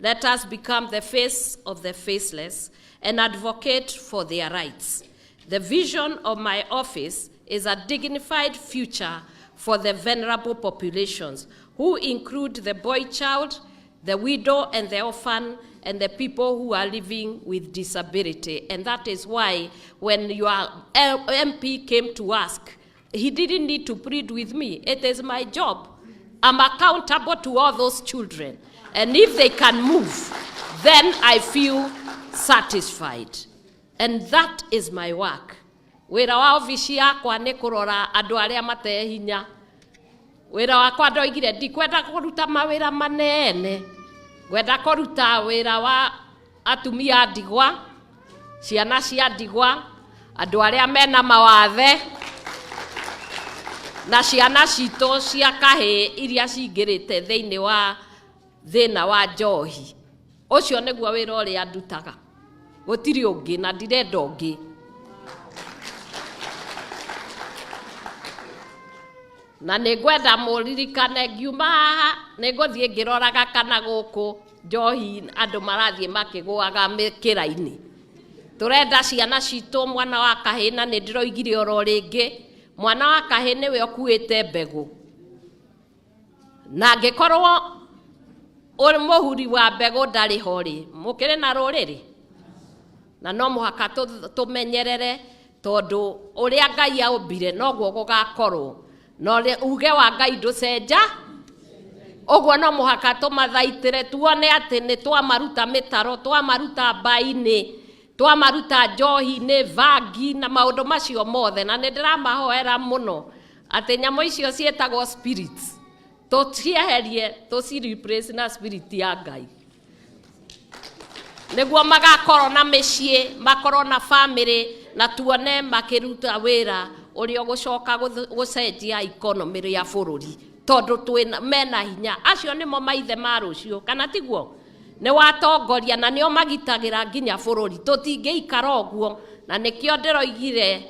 Let us become the face of the faceless and advocate for their rights. The vision of my office is a dignified future for the vulnerable populations, who include the boy child, the widow and the orphan, and the people who are living with disability. And that is why when your MP came to ask, he didn't need to plead with me. It is my job. I'm accountable to all those children. And if they can move, then I feel satisfied. And that is my work. Wira wa ofisi yakwa ni kurora andu aria mate hinya. Wira wakwa ndoigire ndikwenda kuruta mawira manene. Gwenda kuruta wira wa atumia ndigwa, ciana cia ndigwa, andu aria mena mawathe, na ciana cito cia kahe iria cingirite thiini wa thina wa njohi. Ucio niguo wira uria ndutaga. Gutiri ungi na ndirenda ungi. Na nĩngwenda mũririkane ngiuma haha nĩngũthiĩ ngĩroraga kana gũkũ njohi andũ marathiĩ makĩgũaga mĩkĩra-inĩ. Tũrenda ciana citũ mwana wa kahĩ, na nĩndĩroigire oro rĩngĩ mwana wa kahĩ nĩwe ũkuĩte mbegũ. Na angĩkorwo ũrĩ mũhuri wa mbegũ ndarĩ ho rĩ, mũkĩrĩ na rũrĩrĩ. Na no mũhaka tũmenyerere tondũ ũrĩa Ngai aumbire noguo gũgakorwo. No uge wa Ngai ndũcenja. Ũguo no mũhaka tũmathaitĩre tuone atĩ nĩ twamaruta mĩtaro, twamaruta mbaĩ-inĩ, twamaruta njohi-inĩ, vangi na maũndũ macio mothe. Na nĩndĩramahoera mũno atĩ nyamũ icio ciĩtagwo spirits tũcieherie, tũci-replace na spirit ya Ngai, nĩguo magakorwo na mĩciĩ, makorwo na family, na tuone makĩruta wĩra ũrĩa ũgũcoka gũcenjia economy ya bũrũri, tondũ mena hinya. Acio nĩmo maithe ma rũciũ, kana tiguo? Nĩ watongoria na nĩo magitagĩra nginya bũrũri. Tũtingĩikara ũguo, na nĩkĩo ndĩroigire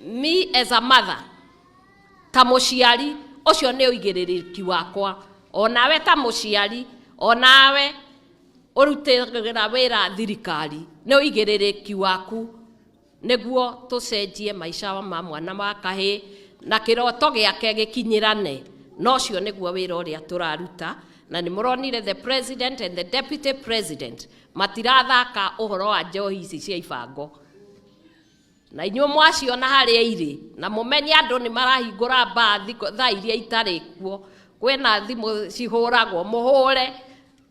me as a mother, ta mũciari, ũcio nĩ ũigĩrĩrĩki wakwa. Onawe ta mũciari, onawe ũrutagĩra wĩra thirikari, nĩ ũigĩrĩrĩki waku nĩguo tũcenjie maica ma mwana wa kahĩ na kĩroto gĩake gĩkinyĩrane. No ũcio nĩguo wĩra ũrĩa tũraruta. Na nĩ mũronire the president and the deputy president matirathaka ũhoro wa njohi ici cia ibango. Na inyuĩ mwaciona harĩa irĩ, na mũmenye andũ nĩ marahingũra mbaa thaa iria itarĩ kuo. Kwĩna thimũ cihũragwo, mũhũre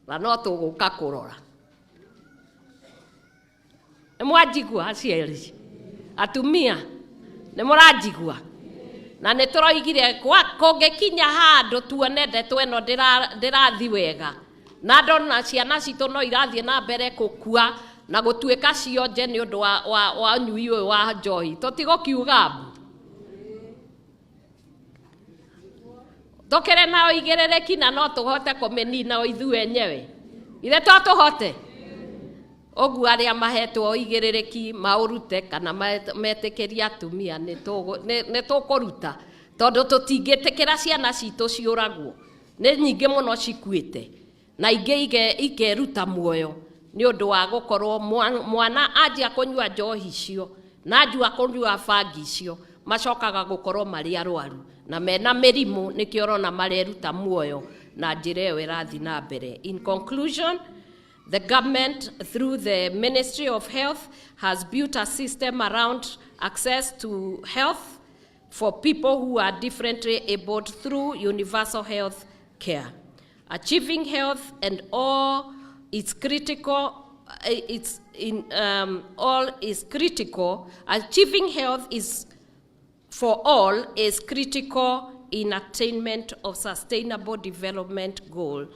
na no tũgũka kũrora. Nĩ mwanjigua aciari? Atumia nĩ mũranjigua? Na nĩ tũroigire kũngĩkinya handũ tuone ndeto ĩno ndĩrathi wega, na ndona ciana citũ no irathiĩ na mbere gũkua na gũtuĩka cionje nĩ ũndũ wa ũnyui ũyũ wa njohi, tũtigũkiuga mbu? Tũkĩrĩ na ũigĩrĩrĩki na no tũhote kũmĩnina o ithuĩ enyewe. Ithe to tũhote? Ũguo arĩa mahetwo ũigĩrĩrĩki maũrute kana metĩkĩria atumia nĩ tũkũruta, tondũ tũtingĩtĩkĩra ciana citũ ciũragwo. Nĩ nyingĩ mũno cikuĩte na ingĩ ikeruta muoyo nĩ ũndũ wa gũkorwo mwana anjia kũnyua njohi icio na anjia kũnyua bangi icio, macokaga gũkorwo marĩ arwaru na mena mĩrimũ, nĩkĩo ũrona mareruta muoyo na njĩra ĩyo ĩrathiĩ na mbere. In conclusion, the government, through the Ministry of Health, has built a system around access to health for people who are differently abled through universal health care. Achieving health and all is critical. All is critical. Achieving health is for all is critical in attainment of Sustainable Development Goal,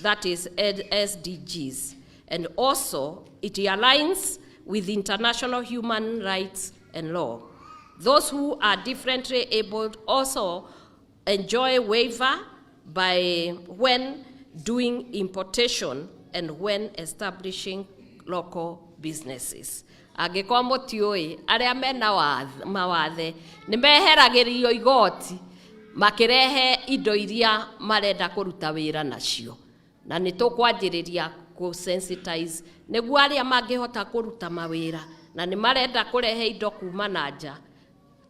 that is SDGs. And also, it aligns with international human rights and law. Those who are differently abled also enjoy waiver when doing importation and when establishing local businesses. Angĩkorwo mũtiũĩ arĩa mena mawathe nĩ meheragĩrio igoti makĩrehe indo iria marenda kũruta wĩra nacio. na nĩ tũkwanjĩrĩria sensitize nĩguo arĩa mangĩhota kũruta mawĩra na nĩ marenda kũrehe indo kuma na nja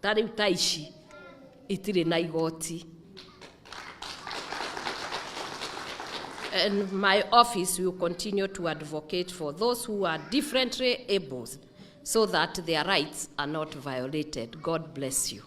ta rĩu ta ici itirĩ na igoti. And my office will continue to advocate for those who are differently able so that their rights are not violated. God bless you.